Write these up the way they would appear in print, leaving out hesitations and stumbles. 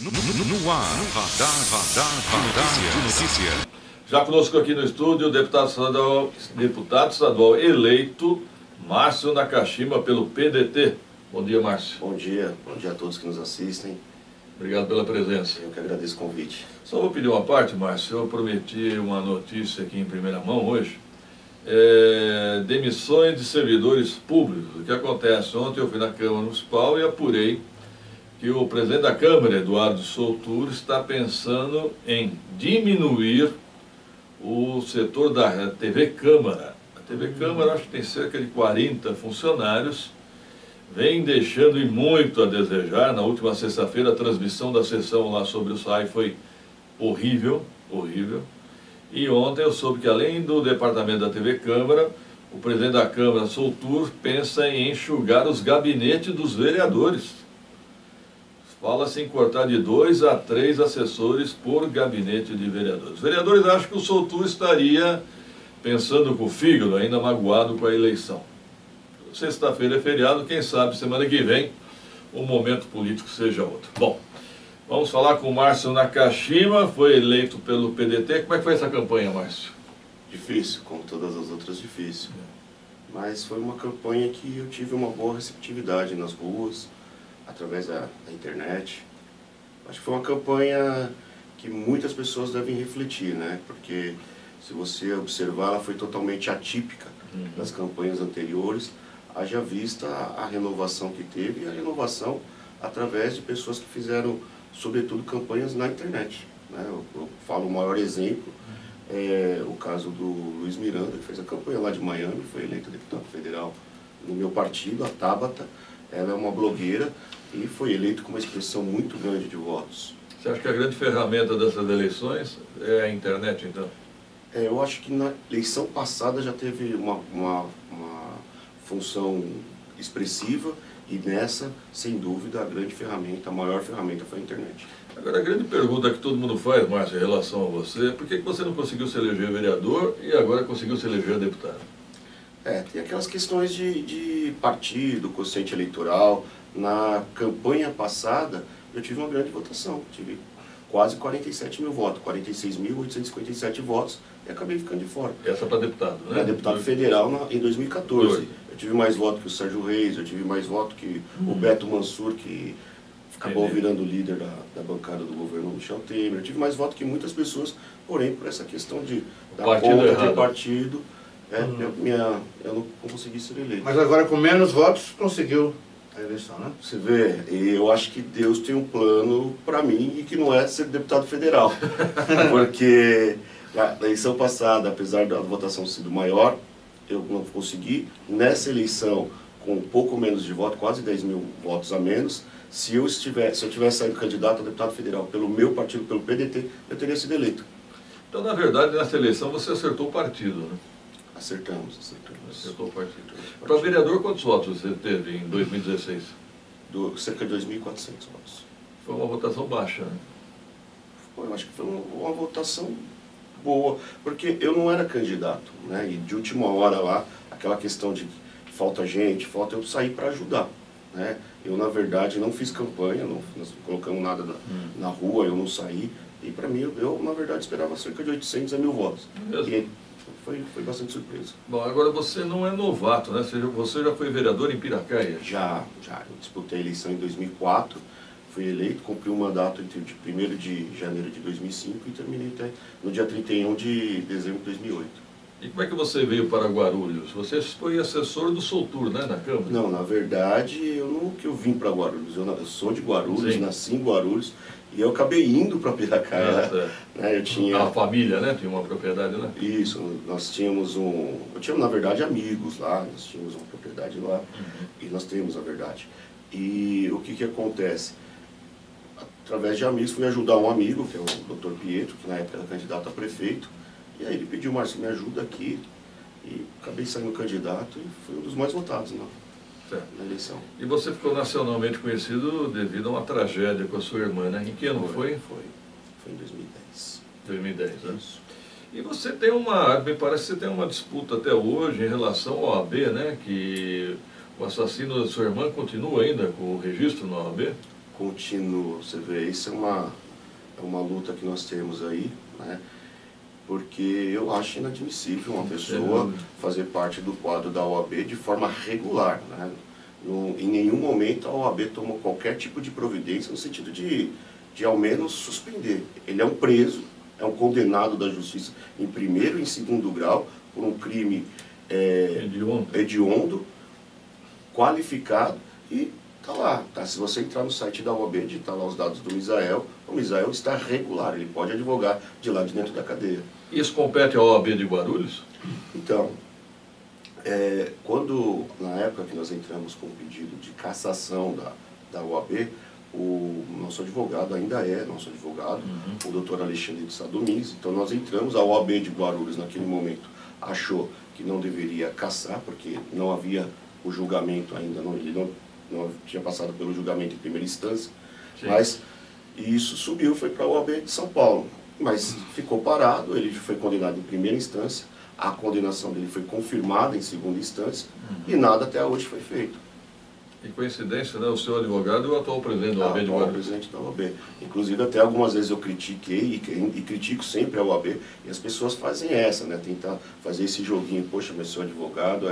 No ar, Radar de Notícia. Já conosco aqui no estúdio o deputado estadual eleito, Márcio Nakashima, pelo PDT. Bom dia, Márcio. Bom dia a todos que nos assistem. Obrigado pela presença. Eu que agradeço o convite. Só vou pedir uma parte, Márcio. Eu prometi uma notícia aqui em primeira mão hoje. Demissões de servidores públicos. O que acontece? Ontem eu fui na Câmara Municipal e apurei que o presidente da Câmara, Eduardo Soutur, está pensando em diminuir o setor da TV Câmara. A TV Câmara, acho que tem cerca de 40 funcionários, vem deixando e muito a desejar. Na última sexta-feira, a transmissão da sessão lá sobre o SAI foi horrível, horrível. E ontem eu soube que, além do departamento da TV Câmara, o presidente da Câmara, Soutur, pensa em enxugar os gabinetes dos vereadores. Fala-se em cortar de 2 a 3 assessores por gabinete de vereadores. Os vereadores acham que o Soutur estaria pensando com o fígado, ainda magoado com a eleição. Sexta-feira é feriado, quem sabe semana que vem o momento político seja outro. Bom, vamos falar com o Márcio Nakashima, foi eleito pelo PDT. Como é que foi essa campanha, Márcio? Difícil, como todas as outras, difícil. Mas foi uma campanha que eu tive uma boa receptividade nas ruas, através da internet. Acho que foi uma campanha que muitas pessoas devem refletir, né? Porque se você observar, ela foi totalmente atípica das campanhas anteriores, haja vista a renovação que teve e a renovação através de pessoas que fizeram, sobretudo, campanhas na internet, né? Eu falo o maior exemplo, o caso do Luiz Miranda, que fez a campanha lá de Miami, foi eleito deputado federal no meu partido, a Tabata. Ela é uma blogueira e foi eleita com uma expressão muito grande de votos. Você acha que a grande ferramenta dessas eleições é a internet, então? Eu acho que na eleição passada já teve uma função expressiva e nessa, sem dúvida, a grande ferramenta, a maior ferramenta foi a internet. Agora, a grande pergunta que todo mundo faz, Márcio, em relação a você, é por que você não conseguiu se eleger vereador e agora conseguiu se eleger deputado? Tem aquelas questões de partido, quociente eleitoral. Na campanha passada, eu tive uma grande votação, tive quase 47 mil votos, 46.857 votos, e acabei ficando de fora. Essa para deputado, né? Para deputado federal em 2014. Eu tive mais votos que o Sérgio Reis, eu tive mais votos que o Beto Mansur, que acabou virando líder da bancada do governo Michel Temer. Eu tive mais votos que muitas pessoas, porém, por essa questão da conta de partido, eu não consegui ser eleito. Mas agora com menos votos conseguiu a eleição, né? Você vê, eu acho que Deus tem um plano para mim e que não é ser deputado federal. Porque na eleição passada, apesar da votação ser maior, eu não consegui. Nessa eleição, com um pouco menos de voto, quase 10 mil votos a menos, se eu tivesse saído candidato a deputado federal pelo meu partido, pelo PDT, eu teria sido eleito. Então, na verdade, nessa eleição você acertou o partido, né? Acertamos. Acertou o partido. Para vereador, quantos votos você teve em 2016? Cerca de 2.400 votos. Foi uma votação baixa, né? Eu acho que foi uma votação boa, porque eu não era candidato, né? E de última hora lá, aquela questão de falta gente, eu saí para ajudar, né? Eu, na verdade, não fiz campanha, nós não colocamos nada na rua, eu não saí. E para mim, eu, na verdade, esperava cerca de 800 a 1.000 votos. E foi bastante surpresa. Bom, agora você não é novato, né? Você já foi vereador em Piracaia? Já. Eu disputei a eleição em 2004, fui eleito, cumpri um mandato de 1º de janeiro de 2005 e terminei até no dia 31 de dezembro de 2008. E como é que você veio para Guarulhos? Você foi assessor do Soutur, né, na Câmara? Não, na verdade, eu vim para Guarulhos. Eu sou de Guarulhos, nasci em Guarulhos. E eu acabei indo para Piracaia. Né? Eu tinha... A família, né? Tinha uma propriedade lá? Isso, nós tínhamos Eu tinha, na verdade, amigos lá, nós tínhamos uma propriedade lá, e nós temos, na verdade. E o que acontece? Através de amigos, fui ajudar um amigo, que é o Dr. Pietro, que na época era candidato a prefeito, e aí ele pediu: Márcio, me ajuda aqui, e acabei saindo candidato, e fui um dos mais votados na eleição. E você ficou nacionalmente conhecido devido a uma tragédia com a sua irmã, né? Em que ano foi? Foi em 2010. 2010, né? Isso. E você tem me parece que você tem uma disputa até hoje em relação ao OAB, né? Que o assassino da sua irmã continua ainda com o registro no OAB? Continuo, você vê, isso é uma luta que nós temos aí, né? Porque eu acho inadmissível uma pessoa fazer parte do quadro da OAB de forma regular, né? Em nenhum momento a OAB tomou qualquer tipo de providência no sentido de ao menos suspender. Ele é um preso, é um condenado da justiça em primeiro e em segundo grau por um crime hediondo, qualificado, e está lá. Tá? Se você entrar no site da OAB, digitar lá os dados do Misael, o Misael está regular, ele pode advogar de lá de dentro da cadeia. Isso compete à OAB de Guarulhos? Então, quando, na época que nós entramos com o pedido de cassação da OAB, o nosso advogado ainda é nosso advogado, o doutor Alexandre de Sá Domingos. Então nós entramos, a OAB de Guarulhos naquele momento achou que não deveria cassar, porque não havia o julgamento ainda, ele não tinha passado pelo julgamento em primeira instância. Sim. Mas isso subiu, foi para a OAB de São Paulo, mas ficou parado, ele foi condenado em primeira instância, a condenação dele foi confirmada em segunda instância, e nada até hoje foi feito. E coincidência, né? O seu advogado é o atual presidente da OAB de Guarulhos. Presidente da OAB. Inclusive, até algumas vezes eu critiquei e critico sempre a OAB, e as pessoas fazem essa, né? Tentar fazer esse joguinho, poxa, mas seu advogado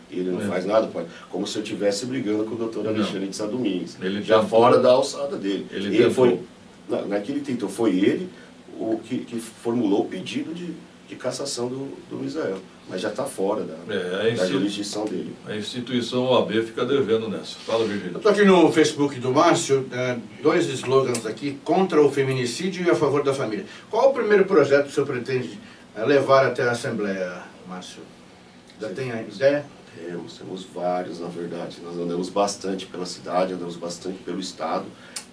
ele não faz nada, como se eu estivesse brigando com o doutor Alexandre de Sá Domingos, já fora da alçada dele. Ele foi, não é que ele tentou, foi ele que formulou o pedido de cassação do Misael, mas já está fora da jurisdição dele. A instituição OAB fica devendo nessa. Fala, Virgílio. Eu estou aqui no Facebook do Márcio, dois slogans aqui, contra o feminicídio e a favor da família. Qual o primeiro projeto que o senhor pretende levar até a Assembleia, Márcio? Já tem a ideia? Temos vários, na verdade. Nós andamos bastante pela cidade, andamos bastante pelo estado,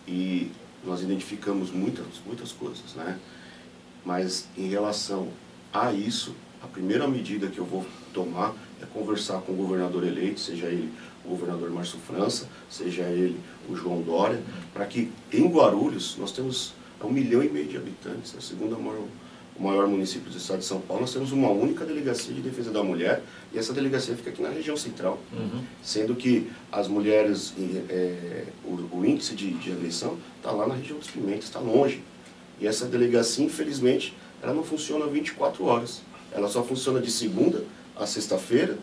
e nós identificamos muitas coisas, né? Mas em relação a isso, a primeira medida que eu vou tomar é conversar com o governador eleito, seja ele o governador Márcio França, seja ele o João Dória, para que em Guarulhos, nós temos 1,5 milhão de habitantes, é o maior município do estado de São Paulo, nós temos uma única delegacia de defesa da mulher, e essa delegacia fica aqui na região central, sendo que as mulheres, o índice de agressão está lá na região dos Pimentas, está longe, e essa delegacia, infelizmente, ela não funciona 24 horas. Ela só funciona de segunda a sexta-feira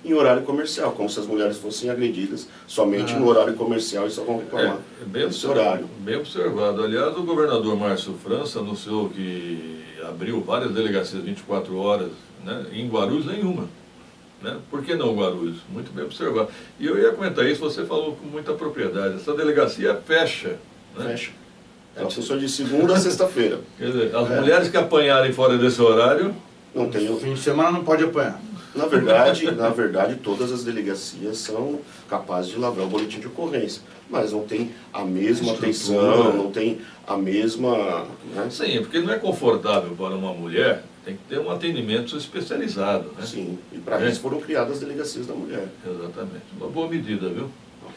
em horário comercial, como se as mulheres fossem agredidas somente no horário comercial e só vão reclamar nesse horário. Bem observado. Aliás, o governador Márcio França anunciou que abriu várias delegacias 24 horas, né? Em Guarulhos nenhuma. Né? Por que não Guarulhos? Muito bem observado. E eu ia comentar isso, você falou com muita propriedade. Essa delegacia fecha. Né? Fecha. Ela funciona de segunda a sexta-feira. Quer dizer, as mulheres que apanharem fora desse horário... Não tem... No fim de semana não pode apanhar. Na verdade, todas as delegacias são capazes de lavrar o boletim de ocorrência, mas não tem a mesma atenção, não tem a mesma... Né? Sim, porque não é confortável para uma mulher, tem que ter um atendimento especializado. Né? Sim, e para isso foram criadas as delegacias da mulher. Exatamente, uma boa medida, viu?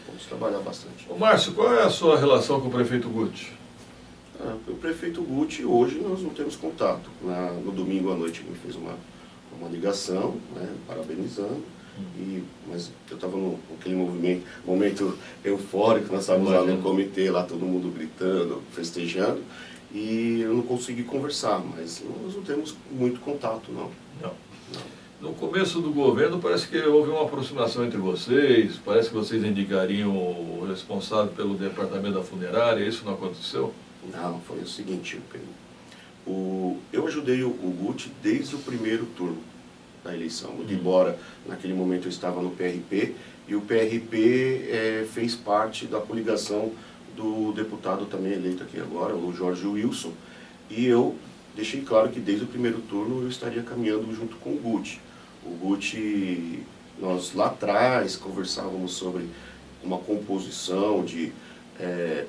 Vamos trabalhar bastante. Ô Márcio, qual é a sua relação com o prefeito Guti? O prefeito Guti, hoje nós não temos contato. No domingo à noite ele me fez uma ligação, né, parabenizando, mas eu estava naquele momento eufórico, nós estávamos lá no comitê, lá todo mundo gritando, festejando, e eu não consegui conversar, mas nós não temos muito contato, não. No começo do governo parece que houve uma aproximação entre vocês, parece que vocês indicariam o responsável pelo departamento da funerária, isso não aconteceu? Não, foi o seguinte, eu ajudei o Guti desde o primeiro turno da eleição, muito embora naquele momento eu estava no PRP, e o PRP fez parte da coligação do deputado também eleito aqui agora, o Jorge Wilson, e eu deixei claro que desde o primeiro turno eu estaria caminhando junto com o Guti. O Guti, nós lá atrás conversávamos sobre uma composição de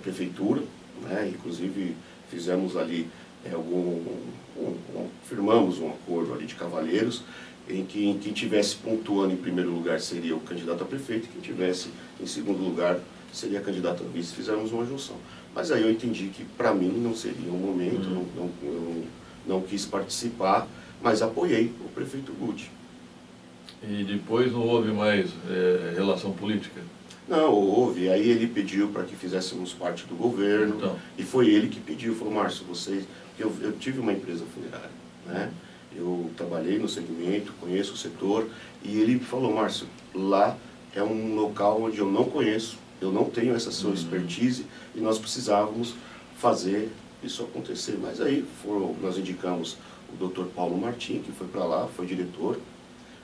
prefeitura, né? Inclusive fizemos ali firmamos um acordo ali de cavalheiros, em que quem tivesse pontuando em primeiro lugar seria o candidato a prefeito, e quem tivesse em segundo lugar seria candidato a vice. Fizemos uma junção. Mas aí eu entendi que para mim não seria um momento, eu não quis participar, mas apoiei o prefeito Guti. E depois não houve mais relação política? Não, houve. Aí ele pediu para que fizéssemos parte do governo. Então. E foi ele que pediu. Falou, Márcio, vocês... Eu tive uma empresa funerária, né? Eu trabalhei no segmento, conheço o setor. E ele falou, Márcio, lá é um local onde eu não conheço, eu não tenho essa sua expertise e nós precisávamos fazer isso acontecer. Mas aí nós indicamos o Dr. Paulo Martim, que foi para lá, foi diretor,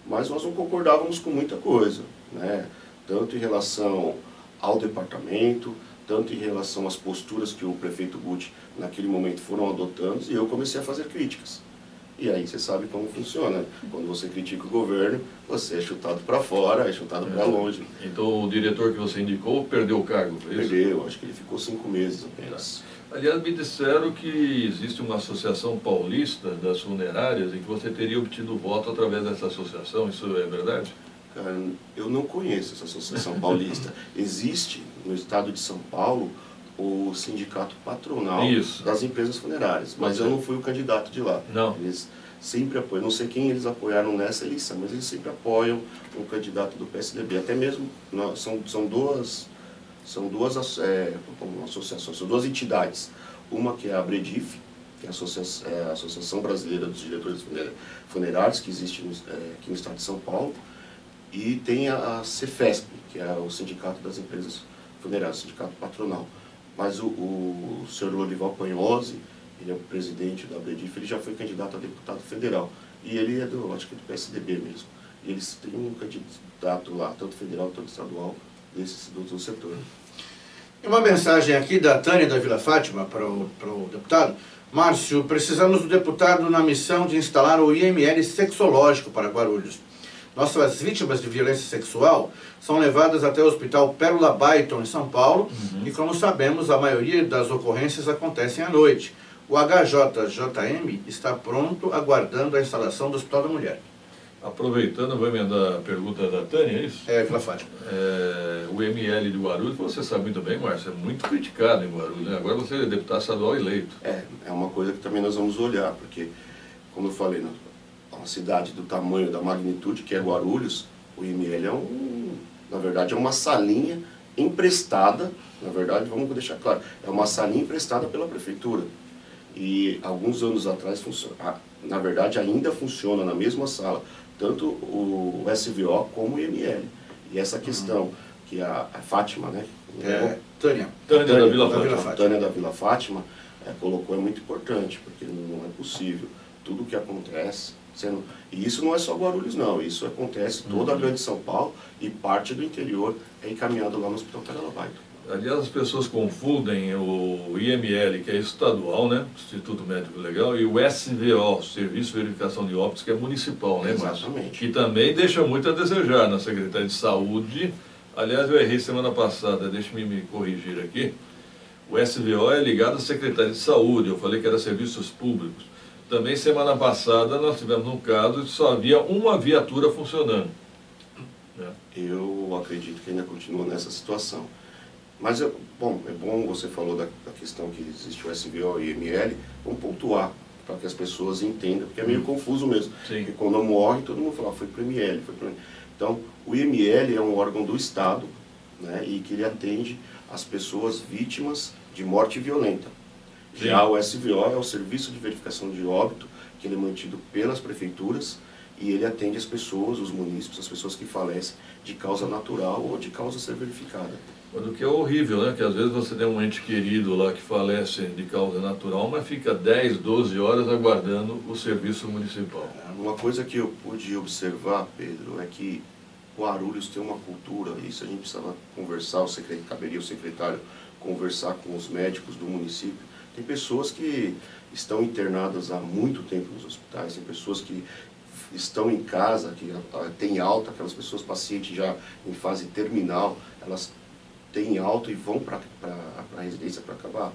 mas nós não concordávamos com muita coisa, né? Tanto em relação ao departamento, tanto em relação às posturas que o prefeito Guti naquele momento foram adotando, e eu comecei a fazer críticas. E aí você sabe como funciona. Quando você critica o governo, você é chutado para fora, é chutado para longe. Então o diretor que você indicou perdeu o cargo, foi isso? Perdeu, acho que ele ficou 5 meses apenas. Aliás, me disseram que existe uma associação paulista das funerárias e que você teria obtido voto através dessa associação, isso é verdade? Cara, eu não conheço essa associação paulista. Existe no estado de São Paulo o sindicato patronal das empresas funerárias, mas eu não fui o candidato de lá. Não. Eles sempre apoiam, não sei quem eles apoiaram nessa eleição, mas eles sempre apoiam um candidato do PSDB. Até mesmo, são duas associações, são duas entidades. Uma que é a Abredif, que é a Associação Brasileira dos Diretores Funerários, que existe aqui no estado de São Paulo, e tem a Cefesp, que é o Sindicato das Empresas Funerárias, o sindicato patronal. Mas o senhor Lorival Panhosi, ele é o presidente da Abredif, ele já foi candidato a deputado federal. E ele é acho que do PSDB mesmo. E eles têm um candidato lá, tanto federal quanto estadual, do setor. E uma mensagem aqui da Tânia da Vila Fátima para o deputado. Márcio, precisamos do deputado na missão de instalar o IML sexológico para Guarulhos. Nossas vítimas de violência sexual são levadas até o Hospital Pérola Baiton, em São Paulo, e como sabemos, a maioria das ocorrências acontecem à noite. O HJJM está pronto, aguardando a instalação do Hospital da Mulher. Aproveitando, vou emendar a pergunta da Tânia, é isso? É, Vila Fátima. O ML de Guarulhos, você sabe muito bem, Márcio, é muito criticado em Guarulhos, né? Agora você é deputado estadual eleito. É uma coisa que também nós vamos olhar, porque, como eu falei, uma cidade do tamanho, da magnitude que é Guarulhos, o IML na verdade, é uma salinha emprestada, na verdade, vamos deixar claro, é uma salinha emprestada pela prefeitura. E alguns anos atrás, na verdade, ainda funciona na mesma sala, tanto o SVO como o IML. E essa questão que a Fátima, né? Tânia da Vila Fátima. Tânia da Vila Fátima colocou, é muito importante, porque não é possível. Tudo que acontece, e isso não é só Guarulhos não, isso acontece toda a grande São Paulo e parte do interior é encaminhado lá no Hospital Pérola Baiton. Aliás, as pessoas confundem o IML, que é estadual, né, Instituto Médico Legal, e o SVO, Serviço de Verificação de Óbitos, que é municipal, né, Márcio? Exatamente. Que também deixa muito a desejar na Secretaria de Saúde. Aliás, eu errei semana passada, deixe-me me corrigir aqui. O SVO é ligado à Secretaria de Saúde, eu falei que era Serviços Públicos. Também semana passada nós tivemos um caso de só havia uma viatura funcionando. Eu acredito que ainda continua nessa situação. Mas, é bom você falou da questão que existe o SVO e o IML, vamos pontuar para que as pessoas entendam, porque é meio confuso mesmo. Sim. Porque quando morre, todo mundo fala, foi para o IML, foi para o IML. Então, o IML é um órgão do Estado, né, e que ele atende as pessoas vítimas de morte violenta. Sim. Já o SVO é o Serviço de Verificação de Óbito, que ele é mantido pelas prefeituras, e ele atende as pessoas, os munícipes, as pessoas que falecem de causa natural ou de causa a ser verificada. O que é horrível, né? Que às vezes você tem um ente querido lá que falece de causa natural, mas fica 10, 12 horas aguardando o serviço municipal. Uma coisa que eu pude observar, Pedro, é que Guarulhos tem uma cultura, isso a gente precisava conversar, caberia o secretário conversar com os médicos do município. Tem pessoas que estão internadas há muito tempo nos hospitais, tem pessoas que estão em casa, que têm alta, aquelas pessoas, pacientes já em fase terminal, elas têm alta e vão para a residência para acabar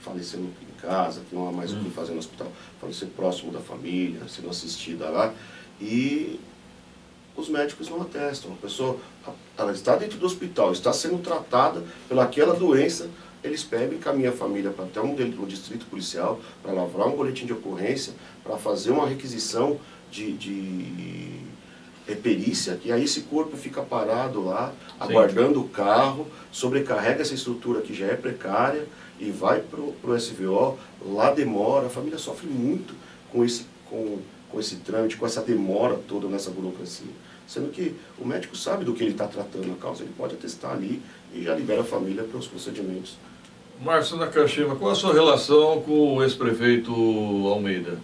falecendo em casa, que não há mais o que fazer no hospital, falecer próximo da família, sendo assistida lá, e os médicos não atestam. A pessoa ela está dentro do hospital, está sendo tratada pelaquela doença, eles pegam e encaminham a família para até um distrito policial, para lavrar um boletim de ocorrência, para fazer uma requisição de perícia, e aí esse corpo fica parado lá, aguardando o carro, sobrecarrega essa estrutura que já é precária e vai para o SVO, lá demora, a família sofre muito com esse trâmite, com essa demora toda nessa burocracia. Sendo que o médico sabe do que ele está tratando a causa, ele pode atestar ali e já libera a família para os procedimentos. Márcio Nakashima, qual a sua relação com o ex-prefeito Almeida?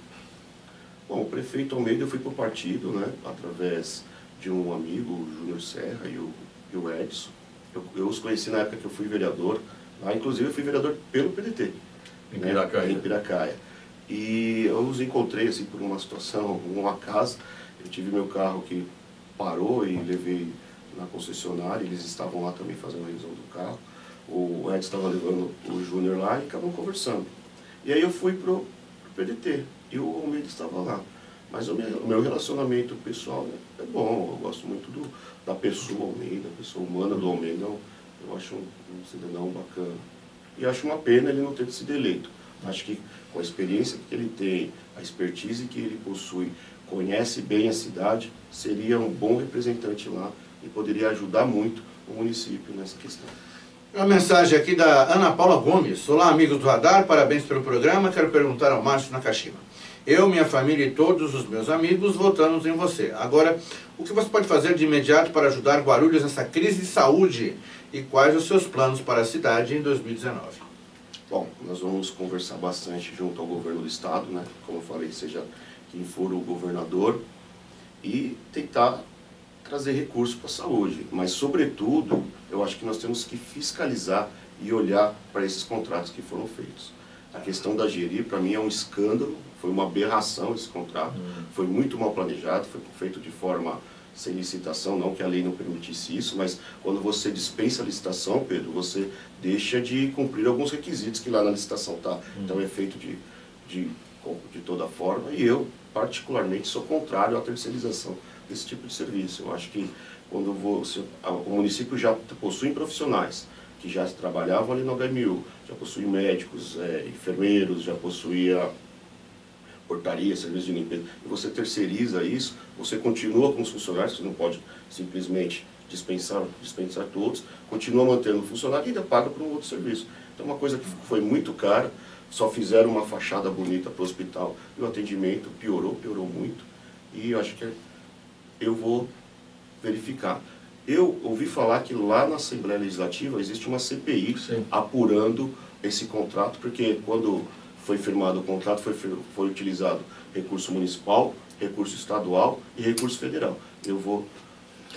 Bom, o prefeito Almeida eu fui por partido, né, através de um amigo, o Júnior Serra e o Edson. Eu os conheci na época que eu fui vereador, lá inclusive eu fui vereador pelo PDT. Em Piracaia. Em Piracaia. E eu os encontrei assim por uma situação, um acaso. Eu tive meu carro que parou e levei na concessionária, eles estavam lá também fazendo a revisão do carro. O Edson estava levando o Júnior lá e acabamos conversando. E aí eu fui pro PDT e o Almeida estava lá. Mas o meu relacionamento pessoal é bom, eu gosto muito da pessoa Almeida, a pessoa humana do Almeida, eu acho um cidadão bacana. E acho uma pena ele não ter sido eleito. Acho que com a experiência que ele tem, a expertise que ele possui, conhece bem a cidade, seria um bom representante lá e poderia ajudar muito o município nessa questão. Uma mensagem aqui da Ana Paula Gomes. Olá, amigos do Radar, parabéns pelo programa. Quero perguntar ao Márcio Nakashima. Eu, minha família e todos os meus amigos votamos em você. Agora, o que você pode fazer de imediato para ajudar Guarulhos nessa crise de saúde? E quais os seus planos para a cidade em 2019? Bom, nós vamos conversar bastante junto ao governo do estado, né? Como eu falei, seja quem for o governador, e tentar trazer recursos para a saúde. Mas, sobretudo, eu acho que nós temos que fiscalizar e olhar para esses contratos que foram feitos. A questão da Geri, para mim, é um escândalo, foi uma aberração esse contrato, foi muito mal planejado, foi feito de forma sem licitação, não que a lei não permitisse isso, mas quando você dispensa a licitação, Pedro, você deixa de cumprir alguns requisitos que lá na licitação está. Então é feito de toda forma, e eu, particularmente, sou contrário à terceirização desse tipo de serviço. Eu acho que quando o município já possui profissionais que já trabalhavam ali no HMU, já possui médicos, enfermeiros, já possuía portaria, serviço de limpeza, e você terceiriza isso, você continua com os funcionários, você não pode simplesmente dispensar todos, continua mantendo o funcionário e ainda paga por um outro serviço. Então, uma coisa que foi muito cara, só fizeram uma fachada bonita para o hospital e o atendimento piorou muito, e eu acho que eu vou verificar. Eu ouvi falar que lá na Assembleia Legislativa existe uma CPI apurando esse contrato, porque quando foi firmado o contrato, foi utilizado recurso municipal, recurso estadual e recurso federal. Eu vou,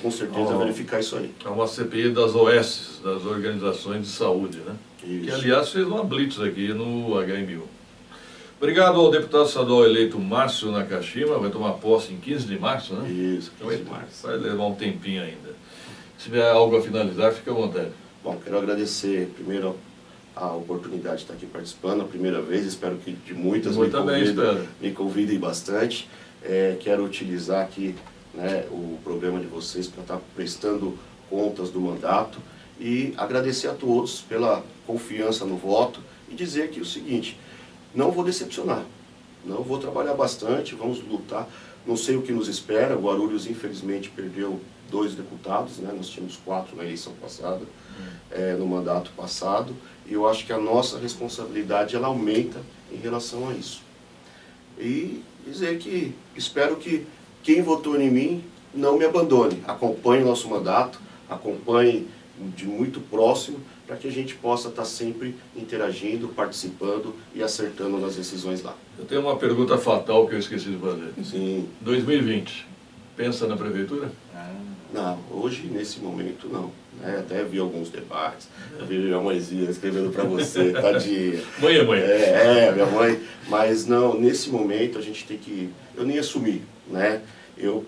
com certeza, verificar isso aí. É uma CPI das OS, das Organizações de Saúde, né? Isso. Que, aliás, fez uma blitz aqui no HMU. Obrigado ao deputado estadual eleito Márcio Nakashima, vai tomar posse em 15 de março, né? Isso, Então, 15 de março. vai levar um tempinho ainda. Se tiver algo a finalizar, fique à vontade. Bom, quero agradecer primeiro a oportunidade de estar aqui participando, a primeira vez, espero que de muitas me convidem bastante. Quero utilizar aqui, né, o programa de vocês para estar prestando contas do mandato e agradecer a todos pela confiança no voto e dizer aqui o seguinte: não vou decepcionar, não vou trabalhar bastante, vamos lutar. Não sei o que nos espera, Guarulhos infelizmente perdeu 2 deputados, né? Nós tínhamos 4 na eleição passada, no mandato passado, e eu acho que a nossa responsabilidade ela aumenta em relação a isso. E dizer que espero que quem votou em mim não me abandone, acompanhe o nosso mandato, acompanhe de muito próximo, para que a gente possa estar sempre interagindo, participando e acertando nas decisões lá. Eu tenho uma pergunta fatal que eu esqueci de fazer. Sim. 2020, pensa na prefeitura? Não, hoje, nesse momento, não. Até vi alguns debates, eu vi minha mãezinha escrevendo para você, tadinha. Mãe é mãe. Minha mãe. Mas não, nesse momento a gente tem que... Eu nem assumi, né? Eu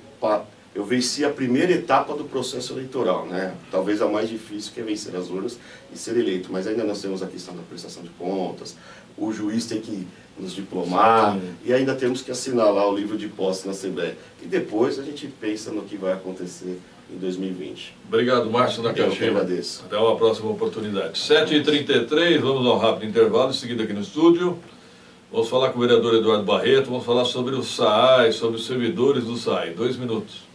venci a primeira etapa do processo eleitoral, né? Talvez a mais difícil, que é vencer as urnas e ser eleito. Mas ainda nós temos a questão da prestação de contas, o juiz tem que nos diplomar, e ainda temos que assinalar o livro de posse na Assembleia. E depois a gente pensa no que vai acontecer em 2020. Obrigado, Márcio Nakashima. Eu que agradeço. Até uma próxima oportunidade. 7h33, vamos a um rápido intervalo, em seguida aqui no estúdio. Vamos falar com o vereador Eduardo Barreto, vamos falar sobre o SAAI, sobre os servidores do SAAI. 2 minutos.